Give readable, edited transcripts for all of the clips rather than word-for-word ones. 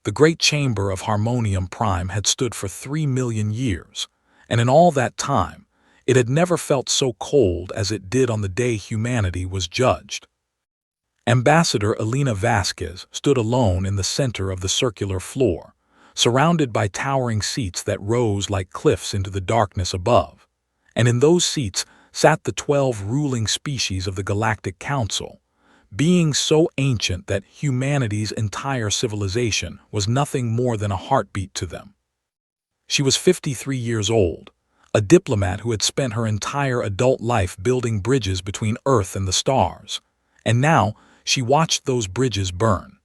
The great chamber of Harmonium Prime had stood for 3 million years, and in all that time, it had never felt so cold as it did on the day humanity was judged. Ambassador Elena Vasquez stood alone in the center of the circular floor, surrounded by towering seats that rose like cliffs into the darkness above. And in those seats sat the 12 ruling species of the Galactic Council, beings so ancient that humanity's entire civilization was nothing more than a heartbeat to them. She was 53 years old, a diplomat who had spent her entire adult life building bridges between Earth and the stars, and now she watched those bridges burn.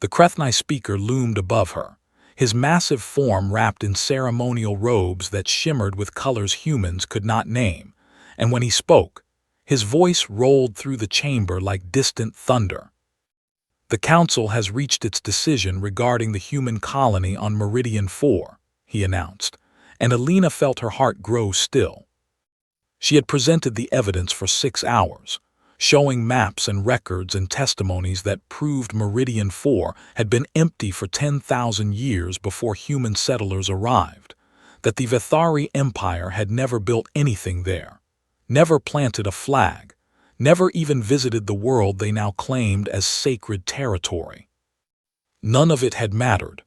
The Krethnai speaker loomed above her, his massive form wrapped in ceremonial robes that shimmered with colors humans could not name, and when he spoke, his voice rolled through the chamber like distant thunder. "The Council has reached its decision regarding the human colony on Meridian 4, he announced, and Elena felt her heart grow still. She had presented the evidence for 6 hours, showing maps and records and testimonies that proved Meridian 4 had been empty for 10,000 years before human settlers arrived, that the Vethari Empire had never built anything there, never planted a flag, never even visited the world they now claimed as sacred territory. None of it had mattered.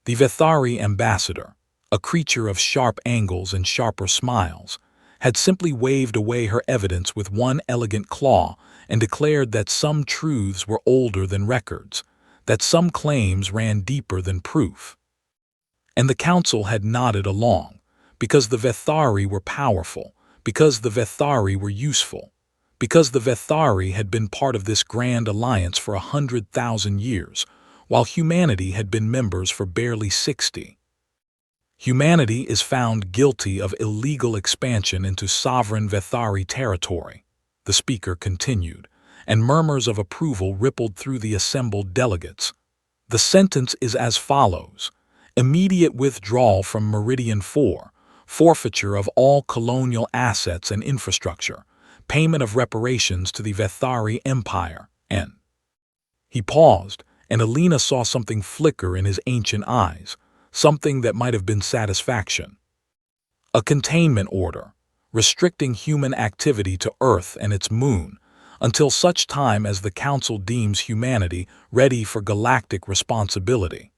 The Vethari ambassador, a creature of sharp angles and sharper smiles, had simply waved away her evidence with one elegant claw and declared that some truths were older than records, that some claims ran deeper than proof. And the Council had nodded along, because the Vethari were powerful, because the Vethari were useful, because the Vethari had been part of this grand alliance for 100,000 years, while humanity had been members for barely 60. Humanity is found guilty of illegal expansion into sovereign Vethari territory, the speaker continued, and murmurs of approval rippled through the assembled delegates. The sentence is as follows: immediate withdrawal from Meridian 4, forfeiture of all colonial assets and infrastructure, payment of reparations to the Vethari Empire, and... He paused, and Elena saw something flicker in his ancient eyes, something that might have been satisfaction. A containment order, restricting human activity to Earth and its moon, until such time as the Council deems humanity ready for galactic responsibility.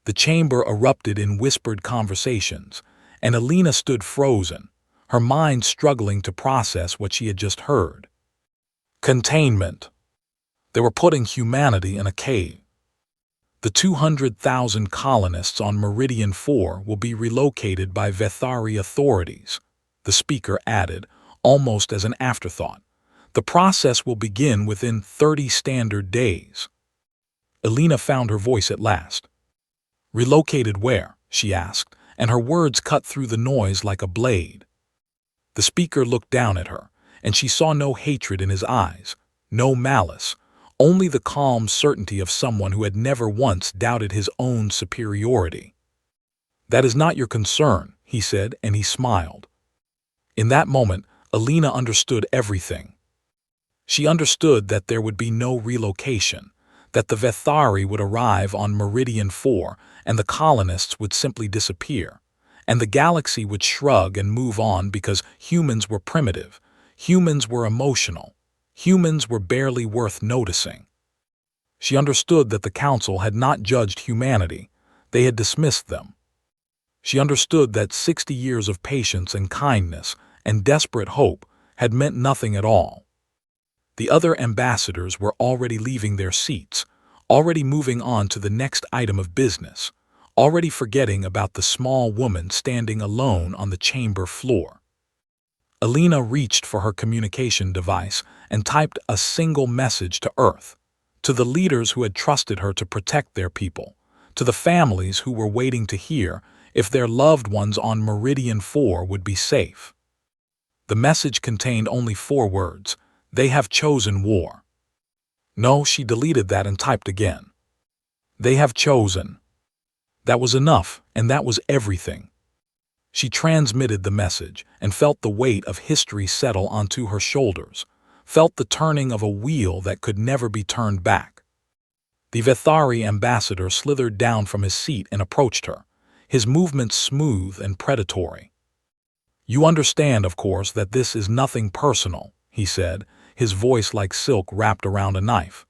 The chamber erupted in whispered conversations, and Elena stood frozen, her mind struggling to process what she had just heard. Containment. They were putting humanity in a cave. The 200,000 colonists on Meridian 4 will be relocated by Vethari authorities, the speaker added, almost as an afterthought. The process will begin within 30 standard days. Elena found her voice at last. Relocated where? She asked, and her words cut through the noise like a blade. The speaker looked down at her, and she saw no hatred in his eyes, no malice, only the calm certainty of someone who had never once doubted his own superiority. That is not your concern, he said, and he smiled. In that moment, Elena understood everything. She understood that there would be no relocation, that the Vethari would arrive on Meridian 4 and the colonists would simply disappear, and the galaxy would shrug and move on because humans were primitive, humans were emotional, humans were barely worth noticing. She understood that the Council had not judged humanity, they had dismissed them. She understood that 60 years of patience and kindness and desperate hope had meant nothing at all. The other ambassadors were already leaving their seats, already moving on to the next item of business, already forgetting about the small woman standing alone on the chamber floor. Elena reached for her communication device and typed a single message to Earth, to the leaders who had trusted her to protect their people, to the families who were waiting to hear if their loved ones on Meridian 4 would be safe. The message contained only 4 words: they have chosen war. No, she deleted that and typed again. They have chosen. That was enough, and that was everything. She transmitted the message and felt the weight of history settle onto her shoulders, felt the turning of a wheel that could never be turned back. The Vethari ambassador slithered down from his seat and approached her, his movements smooth and predatory. "You understand, of course, that this is nothing personal," he said, his voice like silk wrapped around a knife.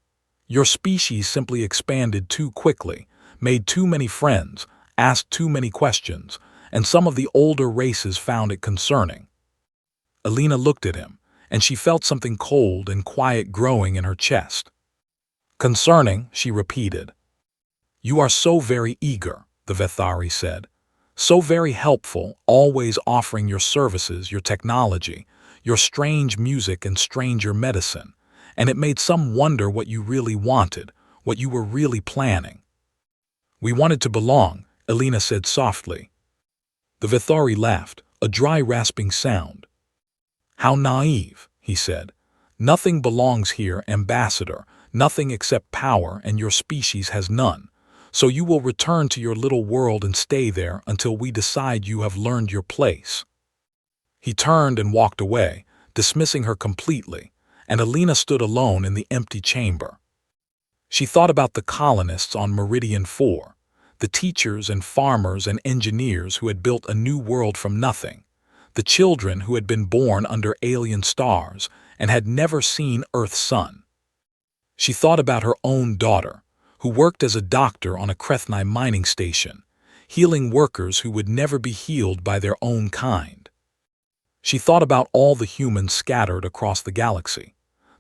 "Your species simply expanded too quickly, made too many friends, asked too many questions, and some of the older races found it concerning." Alina looked at him, and she felt something cold and quiet growing in her chest. "Concerning," she repeated. "You are so very eager," the Vethari said. "So very helpful, always offering your services, your technology, your strange music and stranger medicine, and it made some wonder what you really wanted, what you were really planning." "We wanted to belong," Alina said softly. The Vethari laughed, a dry rasping sound. "How naive," he said. "Nothing belongs here, ambassador, nothing except power, and your species has none. So you will return to your little world and stay there until we decide you have learned your place." He turned and walked away, dismissing her completely, and Alina stood alone in the empty chamber. She thought about the colonists on Meridian 4, the teachers and farmers and engineers who had built a new world from nothing, the children who had been born under alien stars and had never seen Earth's sun. She thought about her own daughter, who worked as a doctor on a Krethnai mining station, healing workers who would never be healed by their own kind. She thought about all the humans scattered across the galaxy,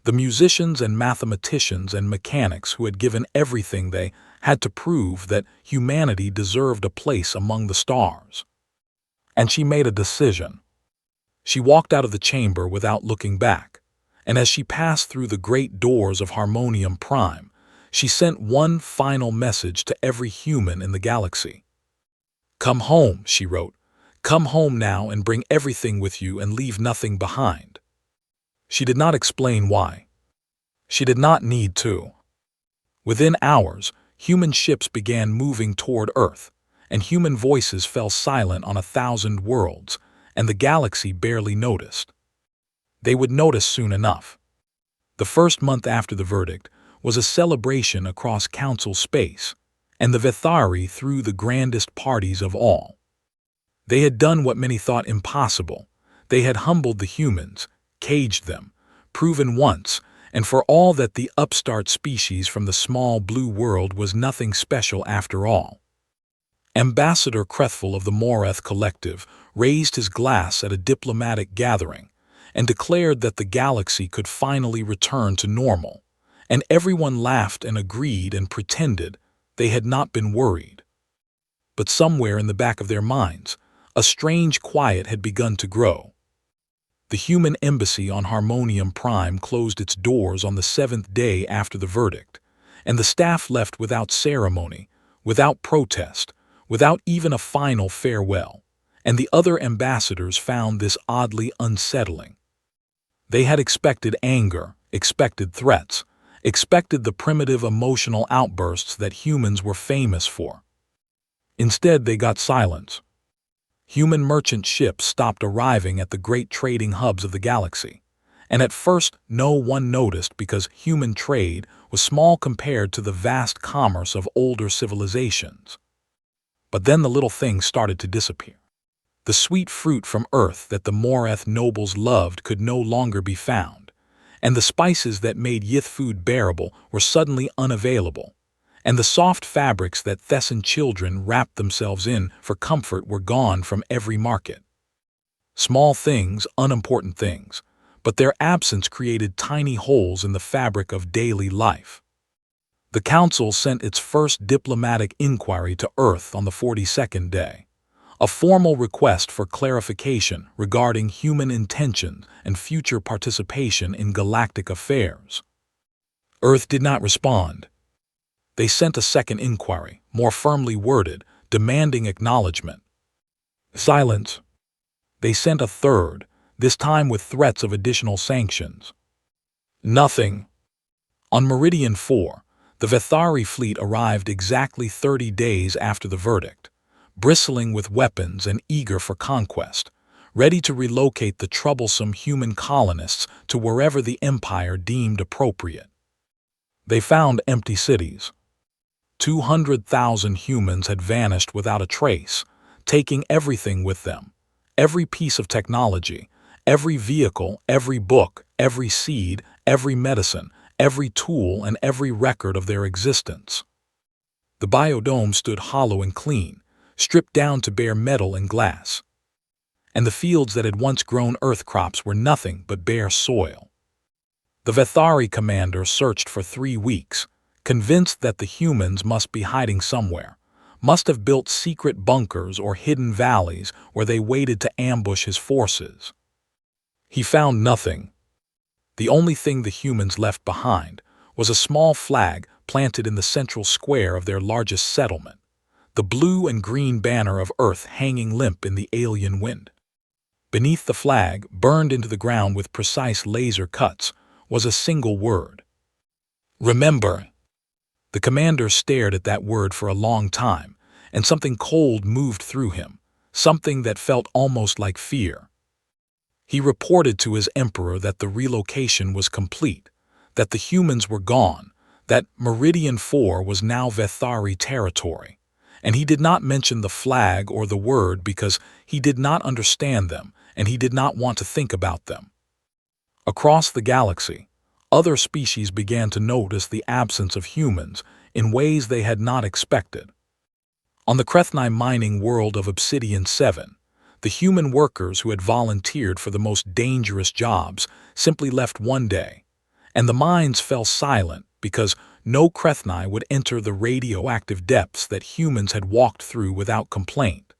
the musicians and mathematicians and mechanics who had given everything they had to prove that humanity deserved a place among the stars. And she made a decision. She walked out of the chamber without looking back, and as she passed through the great doors of Harmonium Prime, she sent one final message to every human in the galaxy. "Come home," she wrote. "Come home now and bring everything with you and leave nothing behind." She did not explain why. She did not need to. Within hours, human ships began moving toward Earth, and human voices fell silent on 1,000 worlds, and the galaxy barely noticed. They would notice soon enough. The first month after the verdict was a celebration across Council space, and the Vethari threw the grandest parties of all. They had done what many thought impossible. They had humbled the humans, caged them, proven once and for all that the upstart species from the small blue world was nothing special after all. Ambassador Krethful of the Moreth Collective raised his glass at a diplomatic gathering and declared that the galaxy could finally return to normal, and everyone laughed and agreed and pretended they had not been worried. But somewhere in the back of their minds, a strange quiet had begun to grow. The human embassy on Harmonium Prime closed its doors on the 7th day after the verdict, and the staff left without ceremony, without protest, without even a final farewell, and the other ambassadors found this oddly unsettling. They had expected anger, expected threats, expected the primitive emotional outbursts that humans were famous for. Instead, they got silence. Human merchant ships stopped arriving at the great trading hubs of the galaxy, and at first no one noticed because human trade was small compared to the vast commerce of older civilizations. But then the little things started to disappear. The sweet fruit from Earth that the Moreth nobles loved could no longer be found, and the spices that made Yith food bearable were suddenly unavailable, and the soft fabrics that Thessan children wrapped themselves in for comfort were gone from every market. Small things, unimportant things, but their absence created tiny holes in the fabric of daily life. The Council sent its first diplomatic inquiry to Earth on the 42nd day, a formal request for clarification regarding human intentions and future participation in galactic affairs. Earth did not respond. They sent a second inquiry, more firmly worded, demanding acknowledgement. Silence. They sent a third, this time with threats of additional sanctions. Nothing. On Meridian 4, the Vethari fleet arrived exactly 30 days after the verdict, bristling with weapons and eager for conquest, ready to relocate the troublesome human colonists to wherever the Empire deemed appropriate. They found empty cities. 200,000 humans had vanished without a trace, taking everything with them. Every piece of technology, every vehicle, every book, every seed, every medicine, every tool, and every record of their existence. The biodome stood hollow and clean, stripped down to bare metal and glass. And the fields that had once grown earth crops were nothing but bare soil. The Vethari commander searched for 3 weeks, convinced that the humans must be hiding somewhere, must have built secret bunkers or hidden valleys where they waited to ambush his forces. He found nothing. The only thing the humans left behind was a small flag planted in the central square of their largest settlement, the blue and green banner of Earth hanging limp in the alien wind. Beneath the flag, burned into the ground with precise laser cuts, was a single word. Remember. The commander stared at that word for a long time, and something cold moved through him, something that felt almost like fear. He reported to his emperor that the relocation was complete, that the humans were gone, that Meridian 4 was now Vethari territory, and he did not mention the flag or the word because he did not understand them and he did not want to think about them. Across the galaxy, other species began to notice the absence of humans in ways they had not expected. On the Krethnai mining world of Obsidian 7, the human workers who had volunteered for the most dangerous jobs simply left one day, and the mines fell silent because no Krethnai would enter the radioactive depths that humans had walked through without complaint.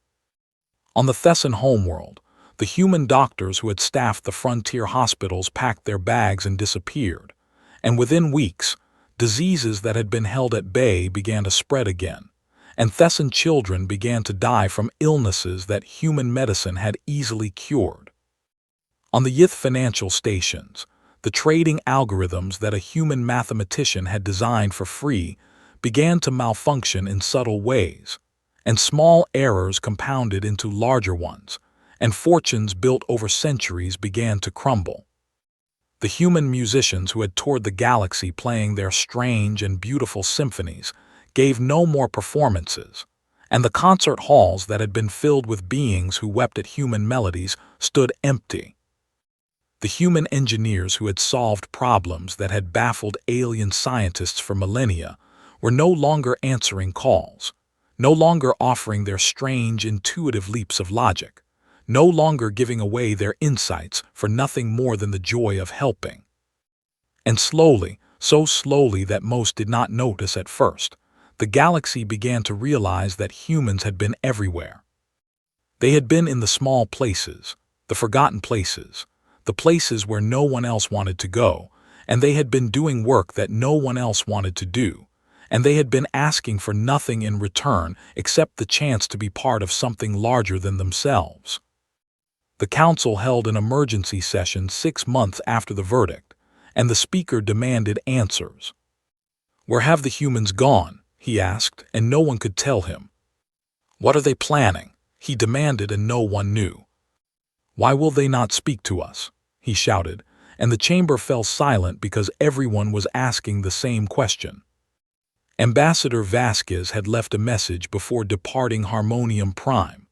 On the Thessan homeworld, the human doctors who had staffed the frontier hospitals packed their bags and disappeared, and within weeks, diseases that had been held at bay began to spread again, and Thessan children began to die from illnesses that human medicine had easily cured. On the Yith financial stations, the trading algorithms that a human mathematician had designed for free began to malfunction in subtle ways, and small errors compounded into larger ones, and fortunes built over centuries began to crumble. The human musicians who had toured the galaxy playing their strange and beautiful symphonies gave no more performances, and the concert halls that had been filled with beings who wept at human melodies stood empty. The human engineers who had solved problems that had baffled alien scientists for millennia were no longer answering calls, no longer offering their strange, intuitive leaps of logic, no longer giving away their insights for nothing more than the joy of helping. And slowly, so slowly that most did not notice at first, the galaxy began to realize that humans had been everywhere. They had been in the small places, the forgotten places, the places where no one else wanted to go, and they had been doing work that no one else wanted to do, and they had been asking for nothing in return except the chance to be part of something larger than themselves. The council held an emergency session 6 months after the verdict, and the speaker demanded answers. "Where have the humans gone?" he asked, and no one could tell him. "What are they planning?" he demanded, and no one knew. "Why will they not speak to us?" he shouted, and the chamber fell silent because everyone was asking the same question. Ambassador Vasquez had left a message before departing Harmonium Prime,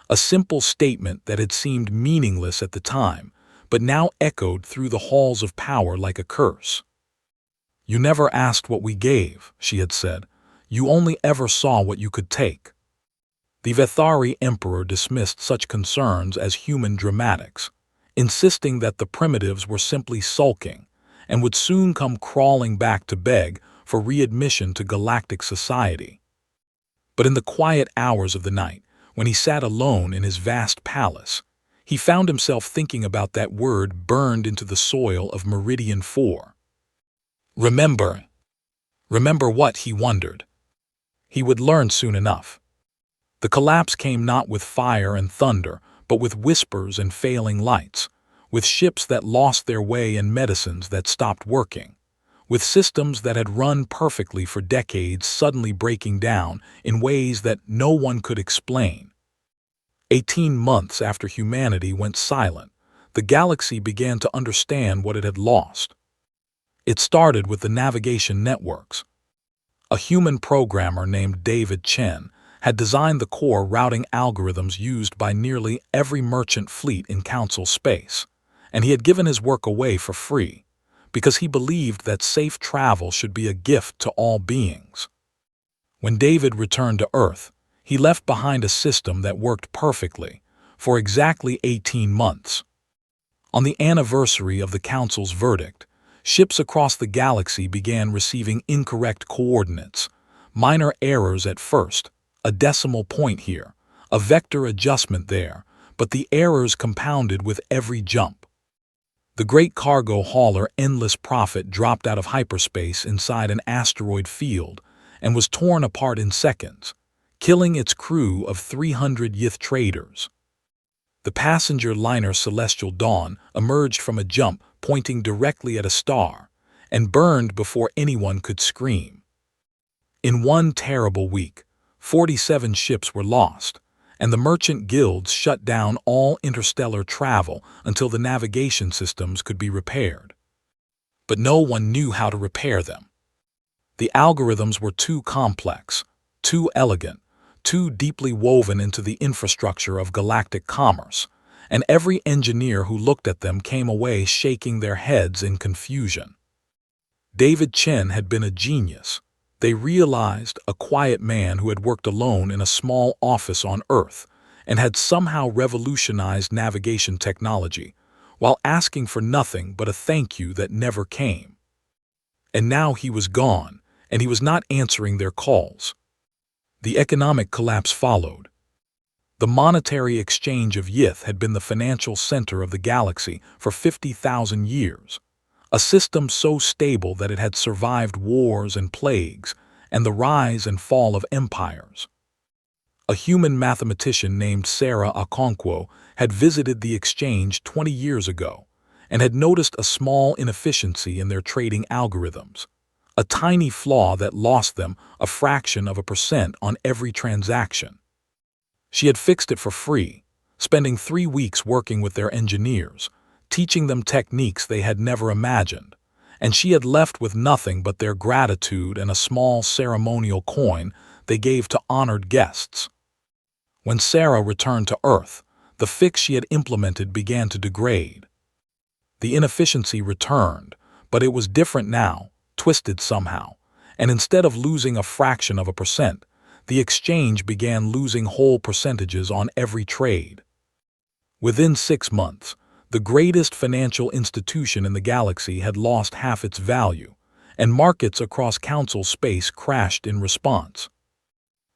a simple statement that had seemed meaningless at the time, but now echoed through the halls of power like a curse. "You never asked what we gave," she had said. "You only ever saw what you could take." The Vethari emperor dismissed such concerns as human dramatics, insisting that the primitives were simply sulking and would soon come crawling back to beg for readmission to galactic society. But in the quiet hours of the night, when he sat alone in his vast palace, he found himself thinking about that word burned into the soil of Meridian 4. Remember. Remember what, he wondered. He would learn soon enough. The collapse came not with fire and thunder, but with whispers and failing lights, with ships that lost their way and medicines that stopped working, with systems that had run perfectly for decades suddenly breaking down in ways that no one could explain. 18 months after humanity went silent, the galaxy began to understand what it had lost. It started with the navigation networks. A human programmer named David Chen had designed the core routing algorithms used by nearly every merchant fleet in Council space, and he had given his work away for free because he believed that safe travel should be a gift to all beings. When David returned to Earth, he left behind a system that worked perfectly for exactly 18 months. On the anniversary of the Council's verdict, ships across the galaxy began receiving incorrect coordinates, minor errors at first, a decimal point here, a vector adjustment there, but the errors compounded with every jump. The great cargo hauler Endless Profit dropped out of hyperspace inside an asteroid field and was torn apart in seconds, killing its crew of 300 Yith traders. The passenger liner Celestial Dawn emerged from a jump pointing directly at a star and burned before anyone could scream. In one terrible week, 47 ships were lost, and the merchant guilds shut down all interstellar travel until the navigation systems could be repaired. But no one knew how to repair them. The algorithms were too complex, too elegant, too deeply woven into the infrastructure of galactic commerce, and every engineer who looked at them came away shaking their heads in confusion. David Chen had been a genius. They realized, a quiet man who had worked alone in a small office on Earth and had somehow revolutionized navigation technology, while asking for nothing but a thank you that never came. And now he was gone, and he was not answering their calls. The economic collapse followed. The monetary exchange of Yith had been the financial center of the galaxy for 50,000 years, a system so stable that it had survived wars and plagues and the rise and fall of empires. A human mathematician named Sarah Okonkwo had visited the exchange 20 years ago and had noticed a small inefficiency in their trading algorithms, a tiny flaw that lost them a fraction of a percent on every transaction. She had fixed it for free, spending 3 weeks working with their engineers, teaching them techniques they had never imagined, and she had left with nothing but their gratitude and a small ceremonial coin they gave to honored guests. When Sarah returned to Earth, the fix she had implemented began to degrade. The inefficiency returned, but it was different now, twisted somehow, and instead of losing a fraction of a percent, the exchange began losing whole percentages on every trade. Within 6 months, the greatest financial institution in the galaxy had lost half its value, and markets across Council space crashed in response.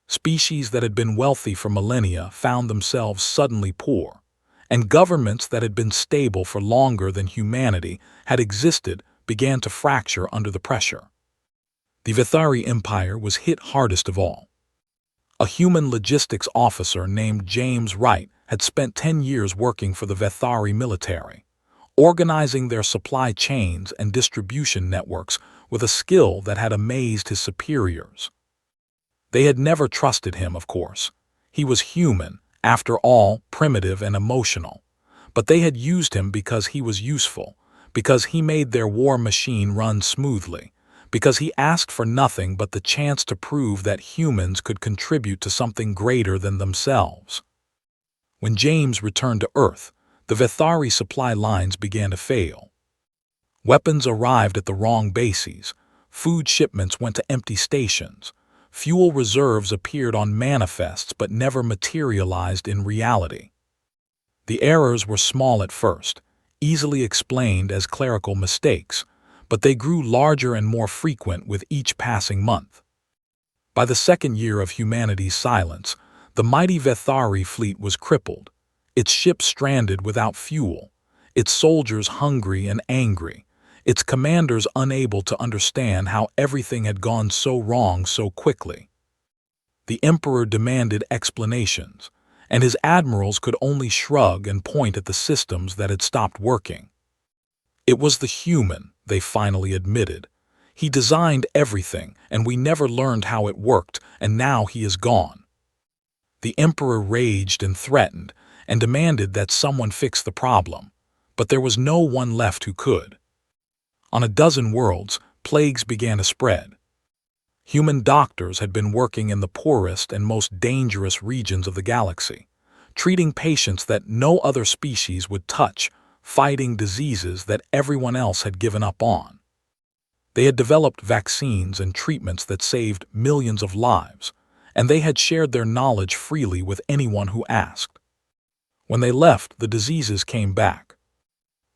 Species that had been wealthy for millennia found themselves suddenly poor, and governments that had been stable for longer than humanity had existed began to fracture under the pressure. The Vethari Empire was hit hardest of all. A human logistics officer named James Wright had spent 10 years working for the Vethari military, organizing their supply chains and distribution networks with a skill that had amazed his superiors. They had never trusted him, of course. He was human, after all, primitive and emotional. But they had used him because he was useful, because he made their war machine run smoothly, because he asked for nothing but the chance to prove that humans could contribute to something greater than themselves. When James returned to Earth, the Vethari supply lines began to fail. Weapons arrived at the wrong bases, food shipments went to empty stations, fuel reserves appeared on manifests but never materialized in reality. The errors were small at first, easily explained as clerical mistakes, but they grew larger and more frequent with each passing month. By the second year of humanity's silence, the mighty Vethari fleet was crippled, its ships stranded without fuel, its soldiers hungry and angry, its commanders unable to understand how everything had gone so wrong so quickly. The Emperor demanded explanations, and his admirals could only shrug and point at the systems that had stopped working. It was the human, they finally admitted. He designed everything, and we never learned how it worked, and now he is gone. The Emperor raged and threatened, and demanded that someone fix the problem, but there was no one left who could. On a dozen worlds, plagues began to spread. Human doctors had been working in the poorest and most dangerous regions of the galaxy, treating patients that no other species would touch, fighting diseases that everyone else had given up on. They had developed vaccines and treatments that saved millions of lives, and they had shared their knowledge freely with anyone who asked. When they left, the diseases came back.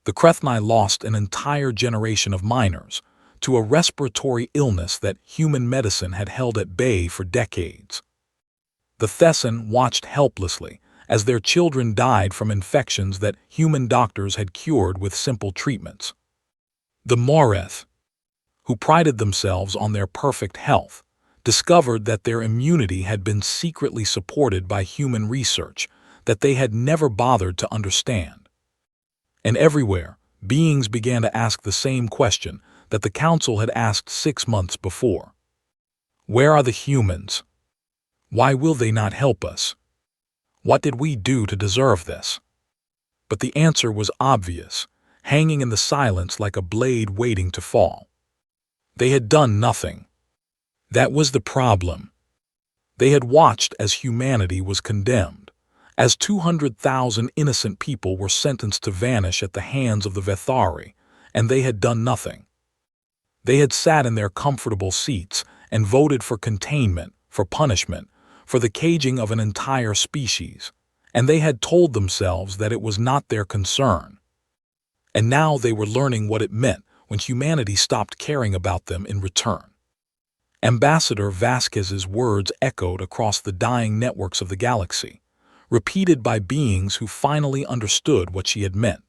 The Krethnai lost an entire generation of miners to a respiratory illness that human medicine had held at bay for decades. The Thessan watched helplessly as their children died from infections that human doctors had cured with simple treatments. The Moreth, who prided themselves on their perfect health, discovered that their immunity had been secretly supported by human research that they had never bothered to understand. And everywhere, beings began to ask the same question that the Council had asked 6 months before. Where are the humans? Why will they not help us? What did we do to deserve this? But the answer was obvious, hanging in the silence like a blade waiting to fall. They had done nothing. That was the problem. They had watched as humanity was condemned, as 200,000 innocent people were sentenced to vanish at the hands of the Vethari, and they had done nothing. They had sat in their comfortable seats and voted for containment, for punishment, for the caging of an entire species, and they had told themselves that it was not their concern. And now they were learning what it meant when humanity stopped caring about them in return. Ambassador Vasquez's words echoed across the dying networks of the galaxy, repeated by beings who finally understood what she had meant.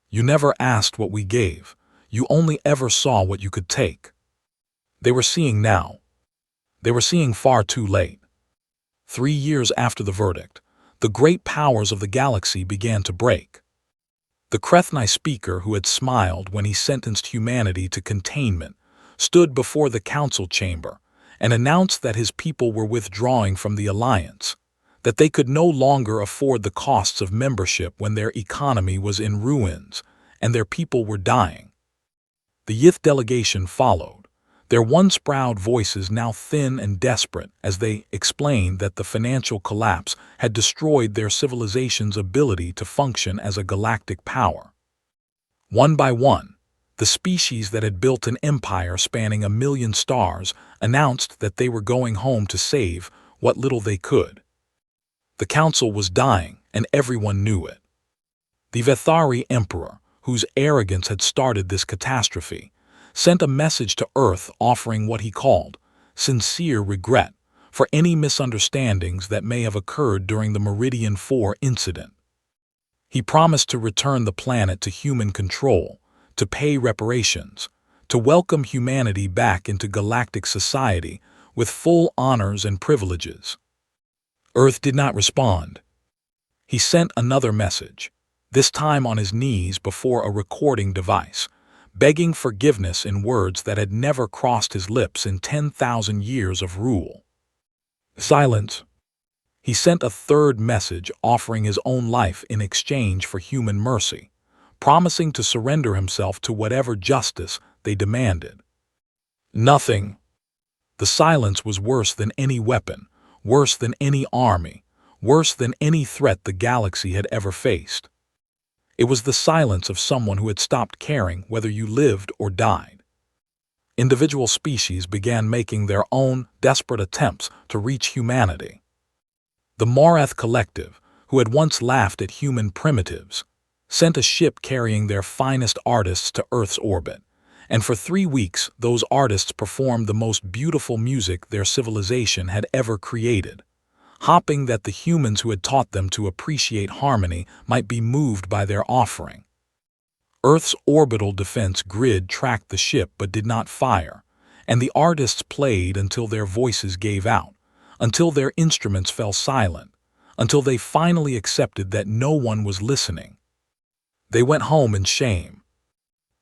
You never asked what we gave. You only ever saw what you could take. They were seeing now. They were seeing far too late. 3 years after the verdict, the great powers of the galaxy began to break. The Krethnai speaker who had smiled when he sentenced humanity to containment stood before the council chamber and announced that his people were withdrawing from the alliance, that they could no longer afford the costs of membership when their economy was in ruins and their people were dying. The Yith delegation followed, their once proud voices now thin and desperate as they explained that the financial collapse had destroyed their civilization's ability to function as a galactic power. One by one, the species that had built an empire spanning 1,000,000 stars announced that they were going home to save what little they could. The council was dying, and everyone knew it. The Vethari Emperor, whose arrogance had started this catastrophe, sent a message to Earth offering what he called sincere regret for any misunderstandings that may have occurred during the Meridian 4 incident. He promised to return the planet to human control, to pay reparations, to welcome humanity back into galactic society with full honors and privileges. Earth did not respond. He sent another message, this time on his knees before a recording device, begging forgiveness in words that had never crossed his lips in 10,000 years of rule. Silence. He sent a third message offering his own life in exchange for human mercy, promising to surrender himself to whatever justice they demanded. Nothing. The silence was worse than any weapon, worse than any army, worse than any threat the galaxy had ever faced. It was the silence of someone who had stopped caring whether you lived or died. Individual species began making their own desperate attempts to reach humanity. The Morath Collective, who had once laughed at human primitives, sent a ship carrying their finest artists to Earth's orbit, and for 3 weeks those artists performed the most beautiful music their civilization had ever created, hoping that the humans who had taught them to appreciate harmony might be moved by their offering. Earth's orbital defense grid tracked the ship but did not fire, and the artists played until their voices gave out, until their instruments fell silent, until they finally accepted that no one was listening. They went home in shame.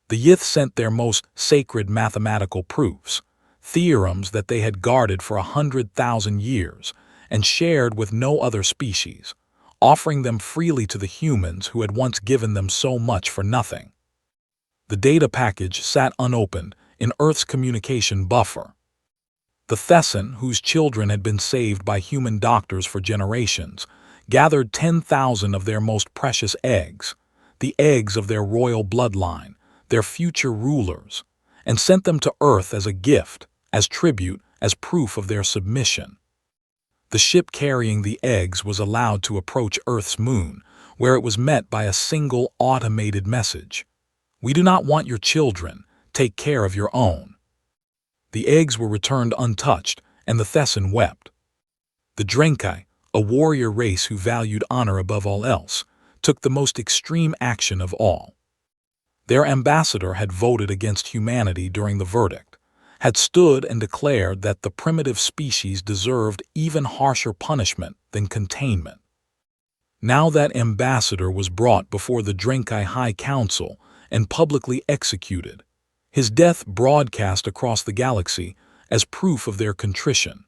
The Yith sent their most sacred mathematical proofs, theorems that they had guarded for 100,000 years, and shared with no other species, offering them freely to the humans who had once given them so much for nothing. The data package sat unopened in Earth's communication buffer. The Thessan, whose children had been saved by human doctors for generations, gathered 10,000 of their most precious eggs, the eggs of their royal bloodline, their future rulers, and sent them to Earth as a gift, as tribute, as proof of their submission. The ship carrying the eggs was allowed to approach Earth's moon, where it was met by a single automated message. "We do not want your children. Take care of your own." The eggs were returned untouched, and the Thessan wept. The Drenkai, a warrior race who valued honor above all else, took the most extreme action of all. Their ambassador had voted against humanity during the verdict, had stood and declared that the primitive species deserved even harsher punishment than containment. Now that ambassador was brought before the Drenkai High Council and publicly executed, his death broadcast across the galaxy as proof of their contrition.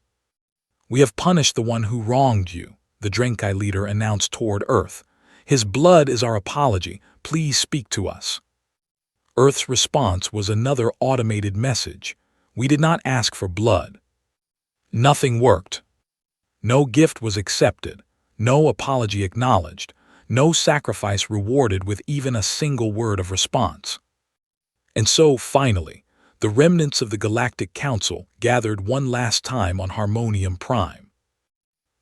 "We have punished the one who wronged you," the Drenkai leader announced toward Earth. "His blood is our apology. Please speak to us." Earth's response was another automated message. "We did not ask for blood." Nothing worked. No gift was accepted, no apology acknowledged, no sacrifice rewarded with even a single word of response. And so, finally, the remnants of the Galactic Council gathered one last time on Harmonium Prime.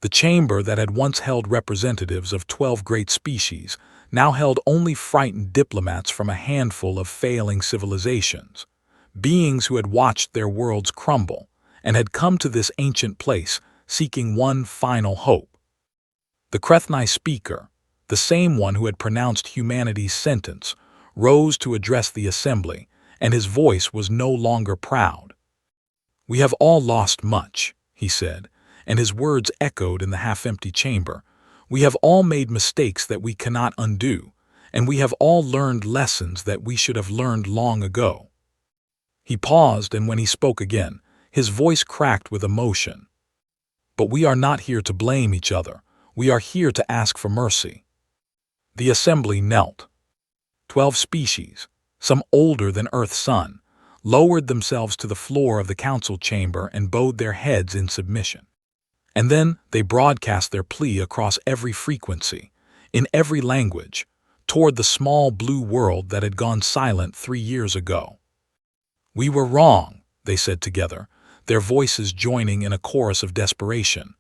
The chamber that had once held representatives of 12 great species now held only frightened diplomats from a handful of failing civilizations, beings who had watched their worlds crumble and had come to this ancient place seeking one final hope. The Krethnai speaker, the same one who had pronounced humanity's sentence, rose to address the assembly, and his voice was no longer proud. "We have all lost much," he said, and his words echoed in the half-empty chamber. "We have all made mistakes that we cannot undo, and we have all learned lessons that we should have learned long ago." He paused, and when he spoke again, his voice cracked with emotion. "But we are not here to blame each other. We are here to ask for mercy." The assembly knelt. 12 species, some older than Earth's sun, lowered themselves to the floor of the council chamber and bowed their heads in submission. And then they broadcast their plea across every frequency, in every language, toward the small blue world that had gone silent 3 years ago. "We were wrong," they said together, their voices joining in a chorus of desperation.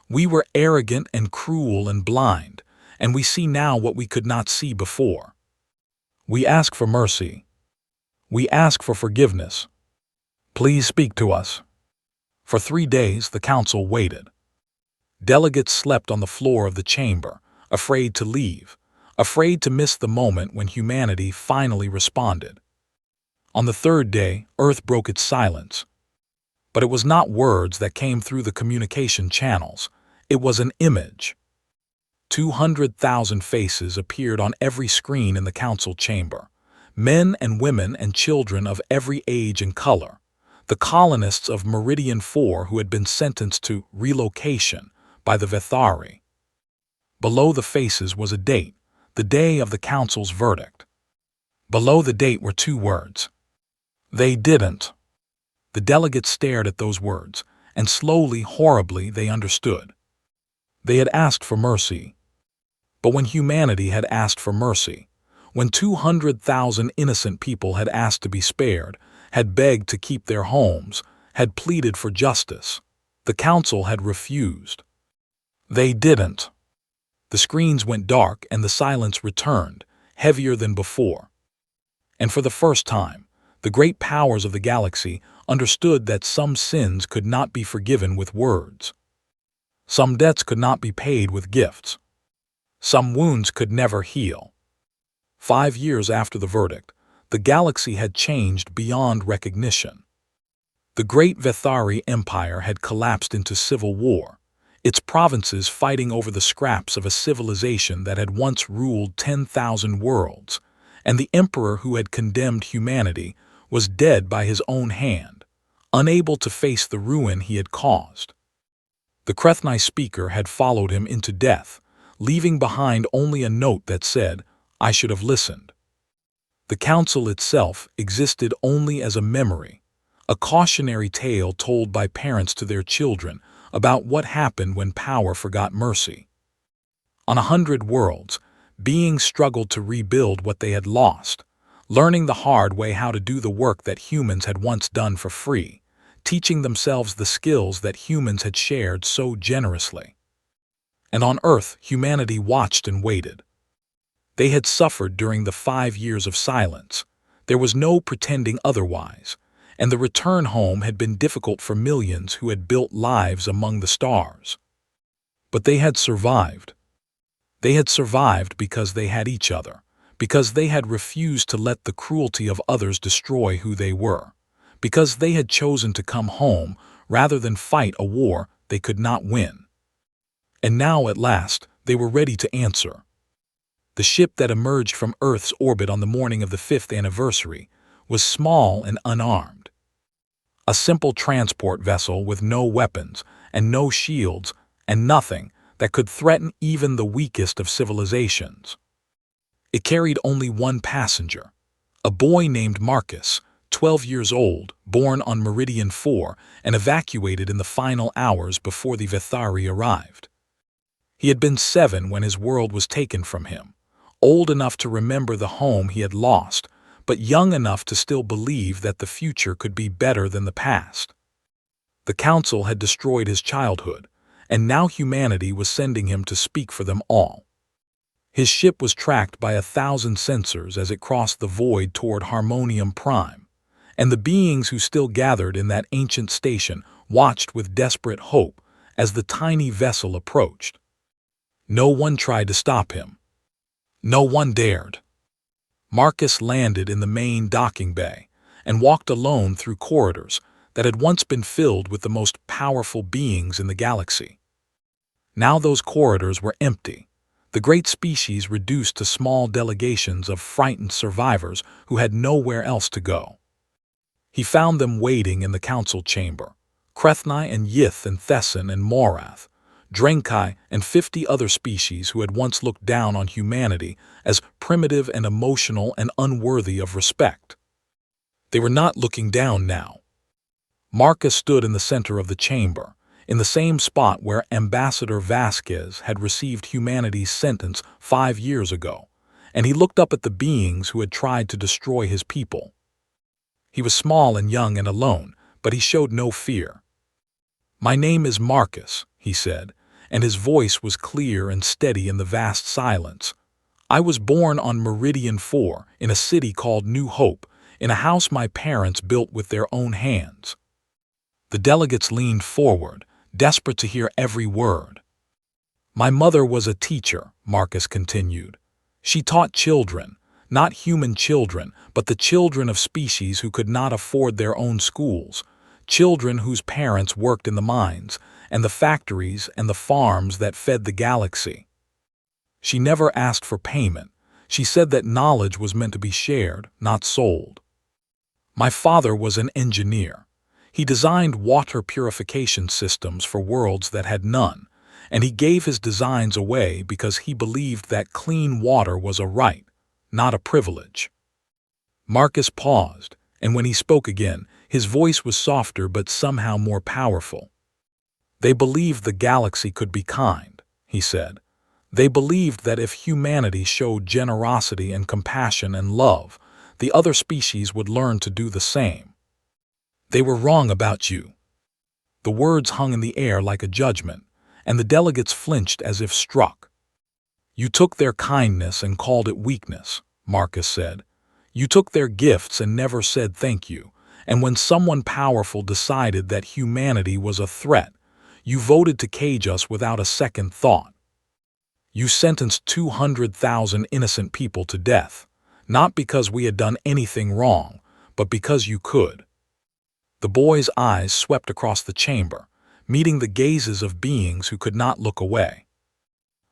"We were arrogant and cruel and blind, and we see now what we could not see before. We ask for mercy. We ask for forgiveness. Please speak to us." For 3 days the council waited. Delegates slept on the floor of the chamber, afraid to leave, afraid to miss the moment when humanity finally responded. On the 3rd day, Earth broke its silence. But it was not words that came through the communication channels. It was an image. 200,000 faces appeared on every screen in the council chamber. Men and women and children of every age and color. The colonists of Meridian 4 who had been sentenced to relocation by the Vethari. Below the faces was a date, the day of the council's verdict. Below the date were 2 words. "They didn't." The delegates stared at those words, and slowly, horribly, they understood. They had asked for mercy. But when humanity had asked for mercy, when 200,000 innocent people had asked to be spared, had begged to keep their homes, had pleaded for justice, the council had refused. They didn't. The screens went dark and the silence returned, heavier than before. And for the first time, the great powers of the galaxy understood that some sins could not be forgiven with words. Some debts could not be paid with gifts. Some wounds could never heal. 5 years after the verdict, the galaxy had changed beyond recognition. The great Vethari Empire had collapsed into civil war, its provinces fighting over the scraps of a civilization that had once ruled 10,000 worlds, and the emperor who had condemned humanity was dead by his own hand, unable to face the ruin he had caused. The Krethnai speaker had followed him into death, leaving behind only a note that said, "I should have listened." The council itself existed only as a memory, a cautionary tale told by parents to their children about what happened when power forgot mercy. On 100 worlds, beings struggled to rebuild what they had lost, learning the hard way how to do the work that humans had once done for free, teaching themselves the skills that humans had shared so generously. And on Earth, humanity watched and waited. They had suffered during the 5 years of silence. There was no pretending otherwise, and the return home had been difficult for millions who had built lives among the stars. But they had survived. They had survived because they had each other, because they had refused to let the cruelty of others destroy who they were, because they had chosen to come home rather than fight a war they could not win. And now, at last, they were ready to answer. The ship that emerged from Earth's orbit on the morning of the 5th anniversary was small and unarmed. A simple transport vessel with no weapons and no shields and nothing that could threaten even the weakest of civilizations. It carried only one passenger, a boy named Marcus, 12 years old, born on Meridian 4 and evacuated in the final hours before the Vithari arrived. He had been 7 when his world was taken from him, old enough to remember the home he had lost, but young enough to still believe that the future could be better than the past. The Council had destroyed his childhood, and now humanity was sending him to speak for them all. His ship was tracked by 1,000 sensors as it crossed the void toward Harmonium Prime, and the beings who still gathered in that ancient station watched with desperate hope as the tiny vessel approached. No one tried to stop him. No one dared. Marcus landed in the main docking bay and walked alone through corridors that had once been filled with the most powerful beings in the galaxy. Now those corridors were empty, the great species reduced to small delegations of frightened survivors who had nowhere else to go. He found them waiting in the council chamber, Krethnai and Yith and Thesson and Morath, Drenkai and 50 other species who had once looked down on humanity as primitive and emotional and unworthy of respect. They were not looking down now. Marcus stood in the center of the chamber, in the same spot where Ambassador Vasquez had received humanity's sentence 5 years ago, and he looked up at the beings who had tried to destroy his people. He was small and young and alone, but he showed no fear. "My name is Marcus," he said, and his voice was clear and steady in the vast silence. "I was born on Meridian 4 in a city called New Hope, in a house my parents built with their own hands." The delegates leaned forward, desperate to hear every word. "My mother was a teacher," Marcus continued. "She taught children, not human children, but the children of species who could not afford their own schools, children whose parents worked in the mines and the factories and the farms that fed the galaxy. She never asked for payment. She said that knowledge was meant to be shared, not sold. My father was an engineer. He designed water purification systems for worlds that had none, and he gave his designs away because he believed that clean water was a right, not a privilege." Marcus paused, and when he spoke again, his voice was softer but somehow more powerful. "They believed the galaxy could be kind," he said. "They believed that if humanity showed generosity and compassion and love, the other species would learn to do the same. They were wrong about you." The words hung in the air like a judgment, and the delegates flinched as if struck. "You took their kindness and called it weakness," Marcus said. "You took their gifts and never said thank you, and when someone powerful decided that humanity was a threat, you voted to cage us without a second thought. You sentenced 200,000 innocent people to death, not because we had done anything wrong, but because you could." The boy's eyes swept across the chamber, meeting the gazes of beings who could not look away.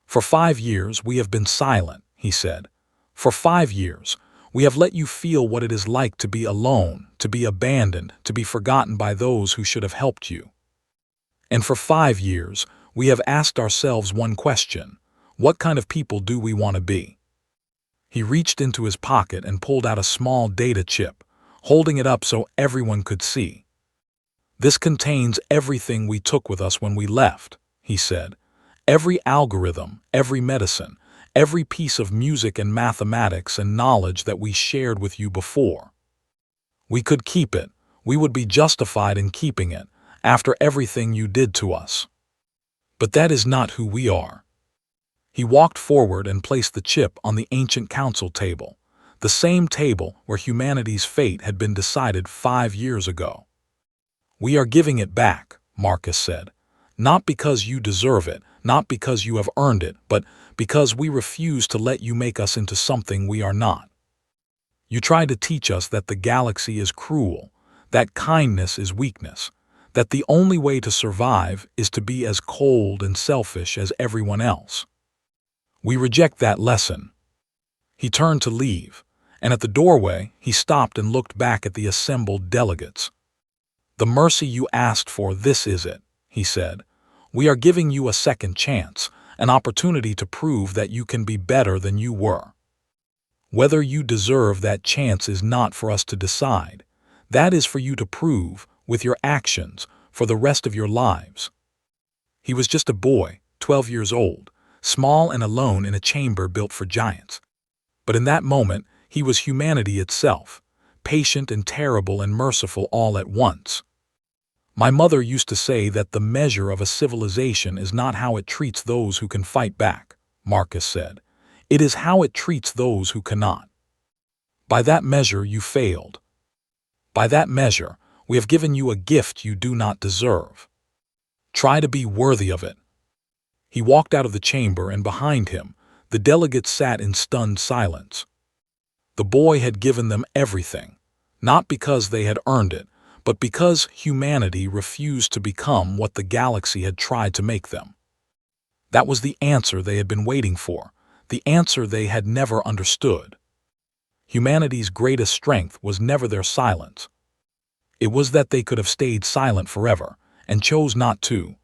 "For 5 years we have been silent," he said. "For 5 years we have let you feel what it is like to be alone, to be abandoned, to be forgotten by those who should have helped you. And for 5 years we have asked ourselves one question: what kind of people do we want to be?" He reached into his pocket and pulled out a small data chip, holding it up so everyone could see. "This contains everything we took with us when we left," he said. "Every algorithm, every medicine, every piece of music and mathematics and knowledge that we shared with you before. We could keep it. We would be justified in keeping it, after everything you did to us. But that is not who we are." He walked forward and placed the chip on the ancient council table, the same table where humanity's fate had been decided 5 years ago. "We are giving it back," Marcus said. "Not because you deserve it, not because you have earned it, but because we refuse to let you make us into something we are not. You tried to teach us that the galaxy is cruel, that kindness is weakness, that the only way to survive is to be as cold and selfish as everyone else. We reject that lesson." He turned to leave, and at the doorway he stopped and looked back at the assembled delegates. "The mercy you asked for, this is it," he said. "We are giving you a second chance, an opportunity to prove that you can be better than you were. Whether you deserve that chance is not for us to decide. That is for you to prove, with your actions, for the rest of your lives." He was just a boy, 12 years old, small and alone in a chamber built for giants. But in that moment, he was humanity itself, patient and terrible and merciful all at once. "My mother used to say that the measure of a civilization is not how it treats those who can fight back," Marcus said. "It is how it treats those who cannot. By that measure you failed. By that measure, we have given you a gift you do not deserve. Try to be worthy of it." He walked out of the chamber, and behind him, the delegates sat in stunned silence. The boy had given them everything, not because they had earned it, but because humanity refused to become what the galaxy had tried to make them. That was the answer they had been waiting for, the answer they had never understood. Humanity's greatest strength was never their silence. It was that they could have stayed silent forever, and chose not to.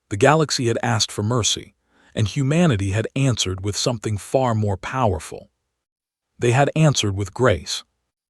The galaxy had asked for mercy, and humanity had answered with something far more powerful. They had answered with grace.